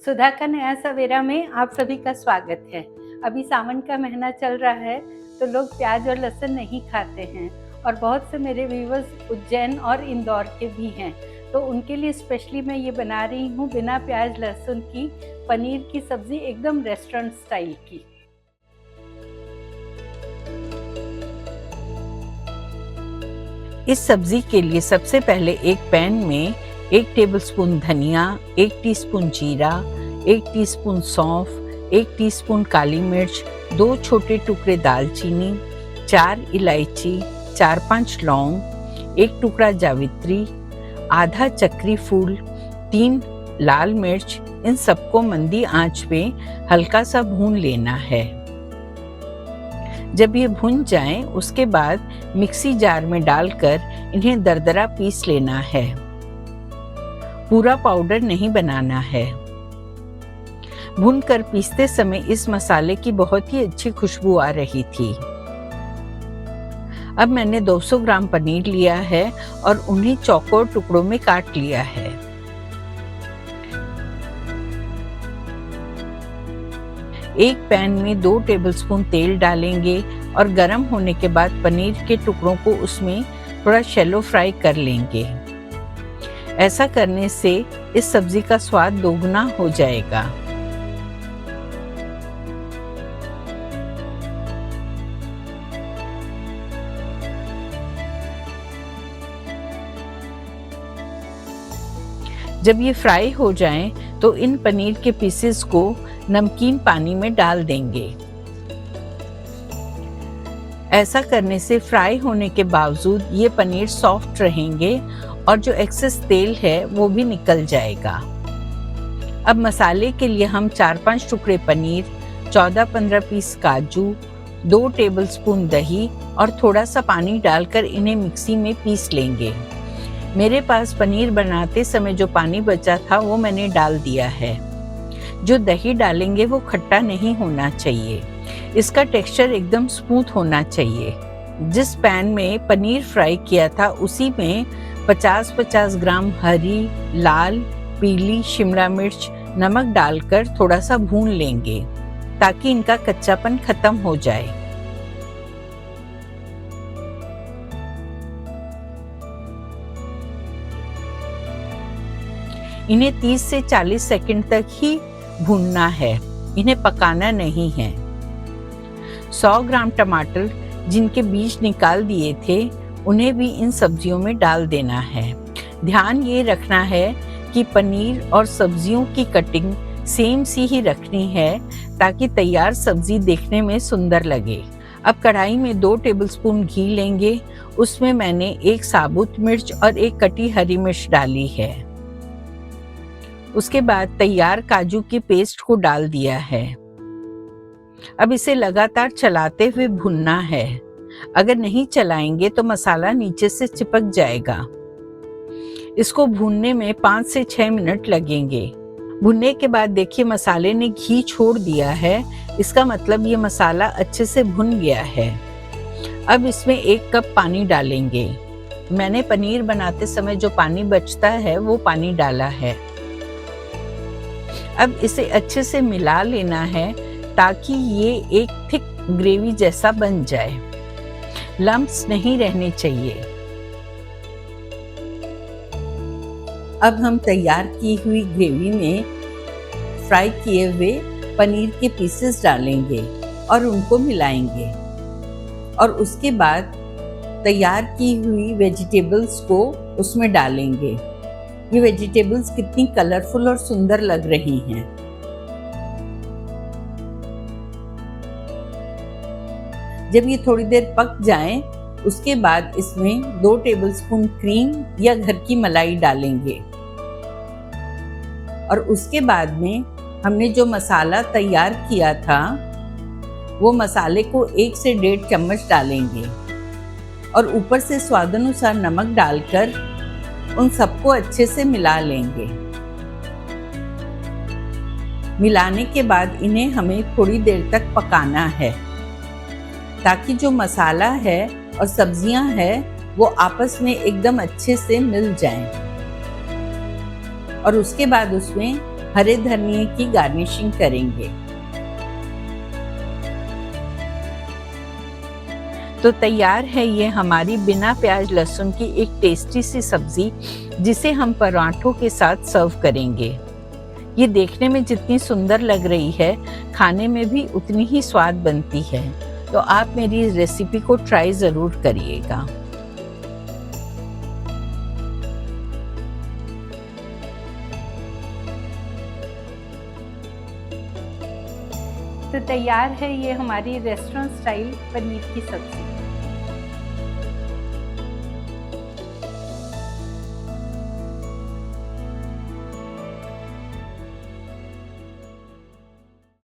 सुधा का नया सवेरा में आप सभी का स्वागत है। अभी सावन का महीना चल रहा है तो लोग प्याज और लहसुन नहीं खाते हैं और बहुत से मेरे व्यूअर्स उज्जैन और इंदौर के भी हैं, तो उनके लिए स्पेशली मैं ये बना रही हूँ बिना प्याज लहसुन की पनीर की सब्ज़ी, एकदम रेस्टोरेंट स्टाइल की। इस सब्जी के लिए सबसे पहले एक पैन में 1 टेबलस्पून धनिया, 1 टीस्पून जीरा, 1 टीस्पून सौंफ, 1 टीस्पून काली मिर्च, 2 छोटे टुकड़े दालचीनी, 4 इलायची, 4-5 लौंग, 1 टुकड़ा जावित्री, आधा चक्री फूल, 3 लाल मिर्च, इन सबको मंदी आंच पे हल्का सा भून लेना है। जब ये भुन जाएं, उसके बाद मिक्सी जार में डालकर इन्हें दरदरा पीस लेना है। पूरा पाउडर नहीं बनाना है। भूनकर पीसते समय इस मसाले की बहुत ही अच्छी खुशबू आ रही थी। अब मैंने 200 ग्राम पनीर लिया है और उन्हें चौकोर टुकड़ों में काट लिया है। एक पैन में 2 टेबलस्पून तेल डालेंगे और गर्म होने के बाद पनीर के टुकड़ों को उसमें थोड़ा शैलो फ्राई कर लेंगे। ऐसा करने से इस सब्जी का स्वाद दोगुना हो जाएगा। जब ये फ्राई हो जाएं, तो इन पनीर के पीसेस को नमकीन पानी में डाल देंगे। ऐसा करने से फ्राई होने के बावजूद ये पनीर सॉफ्ट रहेंगे और जो एक्सेस तेल है वो भी निकल जाएगा। अब मसाले के लिए हम 4-5 टुकड़े पनीर, 14-15 पीस काजू, 2 टेबलस्पून दही और थोड़ा सा पानी डालकर इन्हें मिक्सी में पीस लेंगे। मेरे पास पनीर बनाते समय जो पानी बचा था वो मैंने डाल दिया है। जो दही डालेंगे वो खट्टा नहीं होना चाहिए। इसका टेक्सचर एकदम स्मूथ होना चाहिए। जिस पैन में पनीर फ्राई किया था उसी में 50-50 ग्राम हरी, लाल, पीली शिमला मिर्च, नमक डालकर थोड़ा सा भून लेंगे ताकि इनका कच्चापन खत्म हो जाए। इन्हें 30 से 40 सेकंड तक ही भूनना है, इन्हें पकाना नहीं है। 100 ग्राम टमाटर जिनके बीज निकाल दिए थे उन्हें भी इन सब्जियों में डाल देना है। ध्यान ये रखना है कि पनीर और सब्जियों की कटिंग सेम सी ही रखनी है ताकि तैयार सब्जी देखने में सुंदर लगे। अब कढ़ाई में 2 टेबलस्पून घी लेंगे। उसमें मैंने 1 साबुत मिर्च और 1 कटी हरी मिर्च डाली है। उसके बाद तैयार काजू की पेस्ट को डाल दिया है। अब इसे लगातार चलाते हुए भूनना है। अगर नहीं चलाएंगे तो मसाला नीचे से चिपक जाएगा। इसको भूनने में 5 से 6 मिनट लगेंगे। भुनने के बाद देखिए मसाले ने घी छोड़ दिया है, इसका मतलब ये मसाला अच्छे से भुन गया है। अब इसमें 1 कप पानी डालेंगे। मैंने पनीर बनाते समय जो पानी बचता है वो पानी डाला है। अब इसे अच्छे से मिला लेना है ताकि ये एक थिक ग्रेवी जैसा बन जाए। लम्प्स नहीं रहने चाहिए। अब हम तैयार की हुई ग्रेवी में फ्राई किए हुए पनीर के पीसेस डालेंगे और उनको मिलाएंगे और उसके बाद तैयार की हुई वेजिटेबल्स को उसमें डालेंगे। ये वेजिटेबल्स कितनी कलरफुल और सुंदर लग रही हैं। जब ये थोड़ी देर पक जाएं, उसके बाद इसमें 2 टेबलस्पून क्रीम या घर की मलाई डालेंगे और उसके बाद में हमने जो मसाला तैयार किया था वो मसाले को 1 से 1.5 चम्मच डालेंगे और ऊपर से स्वादानुसार नमक डालकर उन सबको अच्छे से मिला लेंगे। मिलाने के बाद इन्हें हमें थोड़ी देर तक पकाना है ताकि जो मसाला है और सब्जियां हैं वो आपस में एकदम अच्छे से मिल जाएं। और उसके बाद उसमें हरे धनिये की गार्निशिंग करेंगे। तो तैयार है ये हमारी बिना प्याज लहसुन की एक टेस्टी सी सब्जी, जिसे हम पराठों के साथ सर्व करेंगे। ये देखने में जितनी सुंदर लग रही है, खाने में भी उतनी ही स्वाद बनती है। तो आप मेरी इस रेसिपी को ट्राई ज़रूर करिएगा। तो तैयार है ये हमारी रेस्टोरेंट स्टाइल पनीर की सब्जी।